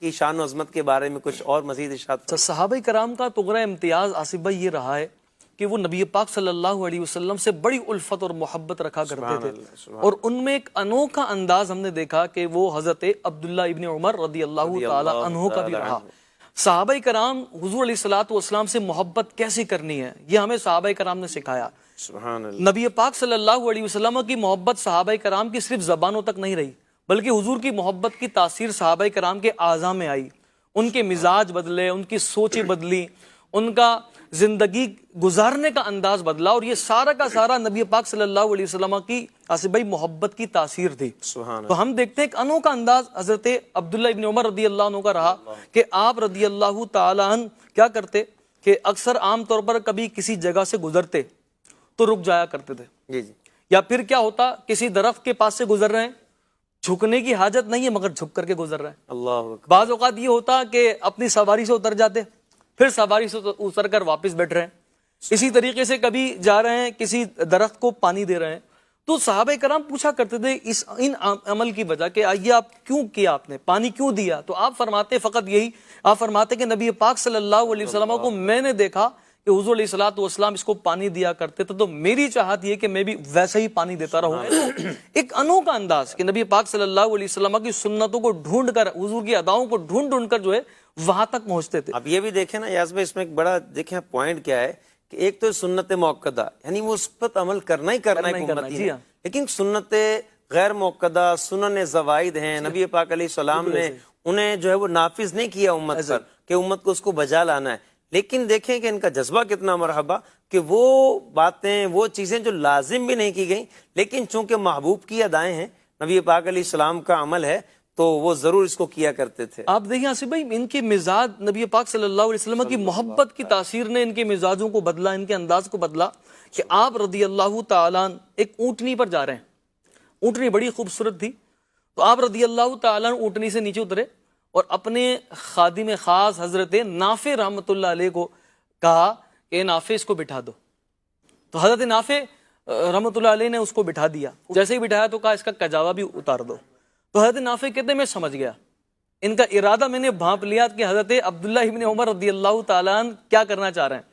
की शान अज़मत के बारे में कुछ और मज़ीद इरशाद। सहाबा कराम का तुगरा इम्तियाज़ आसिफ भाई ये रहा है कि वो नबी पाक सल्लल्लाहु अलैहि वसल्लम से बड़ी उल्फत और मोहब्बत रखा करते थे, और उनमें एक अनोखा अंदाज हमने देखा कि वो हज़रत अब्दुल्ला इब्न उमर रदियल्लाहु ताला अन्हु का भी रहा। सहाबा कराम हुज़ूर अलैहिस्सलातु वस्सलाम से मोहब्बत कैसे करनी है, ये हमें सहाबा कराम ने सिखाया। नबी पाक सल्लल्लाहु अलैहि वसल्लम की मोहब्बत सहाबा कराम की सिर्फ ज़बानों तक नहीं रही, बल्कि हुजूर की मोहब्बत की तासीर सहाबा कराम के आज़ा में आई। उनके मिजाज बदले, उनकी सोचें बदली, उनका जिंदगी गुजारने का अंदाज बदला, और ये सारा का सारा नबी पाक सल्लल्लाहु अलैहि वसल्लम की आसिफ भाई मोहब्बत की तासीर थी। तो हम देखते हैं एक अनोखा अंदाज हजरत अब्दुल्ला इब्न उमर रदियल्लाहु अन्हु का रहा कि आप रदियल्लाहु ताला अन्हु क्या करते कि अक्सर आमतौर पर कभी किसी जगह से गुजरते तो रुक जाया करते थे जी जी। या फिर क्या होता, किसी दरख्त के पास से गुजर रहे हैं, झुकने की हाजत नहीं है मगर झुक करके गुजर रहे हैं। अल्लाह। बाज़ औक़ात ये होता कि अपनी सवारी से उतर जाते, फिर सवारी से उतर कर वापस बैठ रहे हैं। इसी तरीके से कभी जा रहे हैं, किसी दरख्त को पानी दे रहे हैं, तो सहाबा कराम पूछा करते थे इन अमल की वजह कि आइए आप क्यों किया, आपने पानी क्यों दिया? तो आप फरमाते फ़कत यही, आप फरमाते कि नबी पाक सल्लल्लाहु अलैहि वसल्लम को मैंने देखा कि हुज़ूर अलैहिस्सलातु वस्सलाम इसको पानी दिया करते थे, तो मेरी चाहत ये कि मैं भी वैसे ही पानी देता रहूं। एक अनोखा अंदाज कि नबी पाक सल्लल्लाहु अलैहि वसल्लम की सुन्नतों को ढूंढ कर, हुज़ूर की अदाओं को ढूंढ ढूंढ कर जो है वहां तक पहुंचते थे। अब ये भी देखें ना याज़ भाई, इसमें एक बड़ा देखें पॉइंट क्या है कि एक तो सुन्नत मौक़दा, यानी वो उस पर अमल करना ही करना है, लेकिन सुन्नत गैर मौक़दा, सुनन ज़वाइद हैं, नबी पाक अलैहिस्सलाम ने उन्हें जो है वो नाफिज नहीं किया उम्मत पर कि उम्मत को उसको बजा लाना है। लेकिन देखें कि इनका जज्बा कितना मरहबा कि वो बातें, वो चीज़ें जो लाजिम भी नहीं की गई, लेकिन चूंकि महबूब की अदाएं हैं, नबी पाक अलैहिस्सलाम का अमल है, तो वो जरूर इसको किया करते थे। आप देखिए आसिफ भाई, इनके मिजाज, नबी पाक सल्लल्लाहु अलैहि वसल्लम की मोहब्बत की तासीर ने इनके मिजाजों को बदला, इनके अंदाज को बदला कि आप रदियल्लाहु ताला एक ऊँटनी पर जा रहे हैं, ऊँटनी बड़ी खूबसूरत थी, तो आप रदियल्लाहु ताला ऊँटनी से नीचे उतरे और अपने खादिम खास हजरत नाफे रहमतुल्लाह अलैह को कहा कि नाफे इसको बिठा दो। तो हजरत नाफे रहमतुल्लाह अलैह ने उसको बिठा दिया। जैसे ही बिठाया तो कहा इसका कजावा भी उतार दो। तो हजरत नाफे कहते मैं समझ गया, इनका इरादा मैंने भांप लिया कि हजरत अब्दुल्ला इब्न उमर रदियल्लाहु ताला अन्हु क्या करना चाह रहे हैं।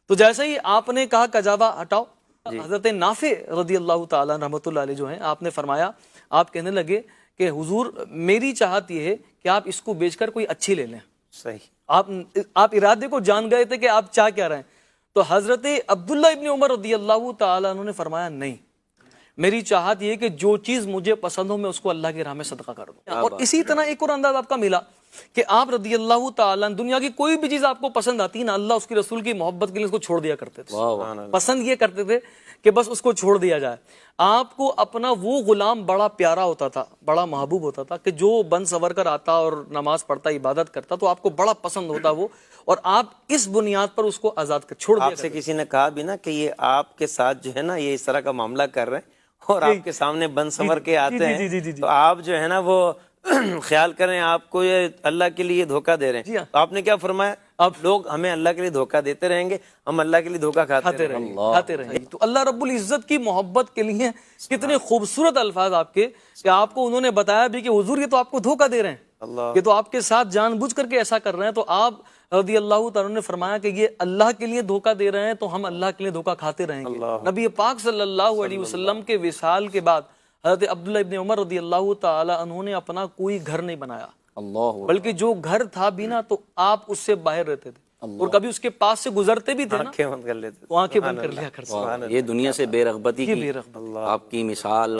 तो जैसे ही आपने कहा कजावा हटाओ, हजरत नाफे रदियल्लाहु ताला रहमतुल्लाह अलैह जो हैं, आपने फरमाया, आप कहने लगे कि हुजूर मेरी चाहत ये है कि आप इसको बेचकर कोई अच्छी ले लें। सही। आप इरादे को जान गए थे कि आप चाह क्या रहे हैं। तो हजरत अब्दुल्ला इब्न उमर रदियल्लाहु ताला अन्हु ने फरमाया नहीं, मेरी चाहत ये कि जो चीज मुझे पसंद हो मैं उसको अल्लाह की राह में सदका कर दूं। और इसी तरह एक और अंदाज आपका मिला कि आप रदियल्लाहु ताला, दुनिया की कोई भी चीज आपको पसंद आती ना, अल्लाह उसके रसूल की मोहब्बत के लिए उसको छोड़ दिया करते थे। पसंद ये करते थे कि बस उसको छोड़ दिया जाए। आपको अपना वो गुलाम बड़ा प्यारा होता था, बड़ा महबूब होता था कि जो बन सवर कर आता और नमाज पढ़ता, इबादत करता, तो आपको बड़ा पसंद होता वो, और आप इस बुनियाद पर उसको आजाद कर छोड़ दिया। आपसे किसी ने कहा भी ना कि ये आपके साथ जो है ना ये इस तरह का मामला कर रहे हैं और आपके सामने बन सवर के आते हैं, तो आप जो है ना वो ख्याल करें आपको ये अल्लाह के लिए धोखा दे रहे हैं। तो आपने क्या फरमाया, अब लोग हमें अल्लाह के लिए धोखा देते रहेंगे, हम अल्लाह के लिए धोखा खाते रहेंगे। तो अल्लाह रब्बुल इज्जत की मोहब्बत के लिए कितने खूबसूरत अल्फाज आपके कि आपको उन्होंने बताया भी कि हुजूर ये तो आपको धोखा दे रहे हैं, ये तो आपके साथ जानबूझ करके ऐसा कर रहे हैं। तो आप रदियल्लाहु ताला ने फरमाया कि ये अल्लाह के लिए धोखा दे रहे हैं, तो हम अल्लाह के लिए धोखा खाते रहेंगे। नबी पाक सल्लल्लाहु अलैहि वसल्लम के विसाल के बाद हज़रत अब्दुल्ला इब्न उमर रदियल्लाहु ताला अन्हु ने अपना कोई घर नहीं बनाया, बल्कि जो घर था भी ना, तो आप उससे बाहर रहते थे, और कभी उसके पास से गुजरते भी थे ना, आंखें बंद कर लेते, आंखें बंद कर लिया करते। ये दुनिया से बेरग़बती की आपकी मिसाल